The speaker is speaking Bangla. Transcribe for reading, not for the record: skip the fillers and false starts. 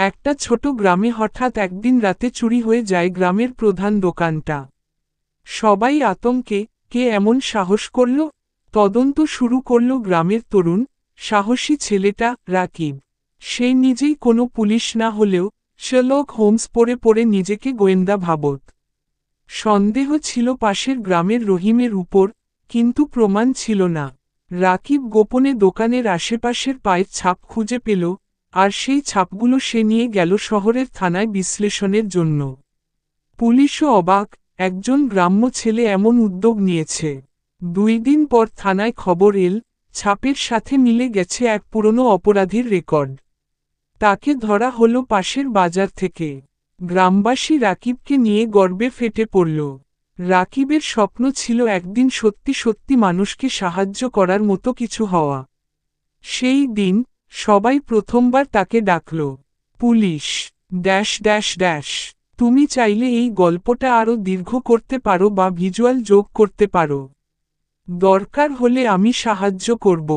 একটা ছোট গ্রামে হঠাৎ একদিন রাতে চুরি হয়ে যায় গ্রামের প্রধান দোকানটা। সবাই আতঙ্কে, কে এমন সাহস করল? তদন্ত শুরু করল গ্রামের তরুণ, সাহসী ছেলেটা রাকিব। সে নিজেই কোনো পুলিশ না হলেও শার্লক হোমস পড়ে পড়ে নিজেকে গোয়েন্দা ভাবত। সন্দেহ ছিল পাশের গ্রামের রহিমের উপর, কিন্তু প্রমাণ ছিল না। রাকিব গোপনে দোকানের আশেপাশের পায়ের ছাপ খুঁজে পেল, আর সেই ছাপগুলো সে নিয়ে গেল শহরের থানায় বিশ্লেষণের জন্য। পুলিশও অবাক, একজন গ্রাম্য ছেলে এমন উদ্যোগ নিয়েছে। 2 দিন পর থানায় খবর এল, ছাপের সাথে মিলে গেছে এক পুরনো অপরাধীর রেকর্ড। তাকে ধরা হলো পাশের বাজার থেকে। গ্রামবাসী রাকিবকে নিয়ে গর্বে ফেটে পড়ল। রাকিবের স্বপ্ন ছিল একদিন সত্যি সত্যি মানুষকে সাহায্য করার মতো কিছু হওয়া। সেই দিন সবাই প্রথমবার তাকে ডাকল। Police dash dash dash. তুমি চাইলে এই গল্পটা আরও দীর্ঘ করতে পারো বা ভিজুয়াল যোগ করতে পারো। দরকার হলে আমি সাহায্য করব।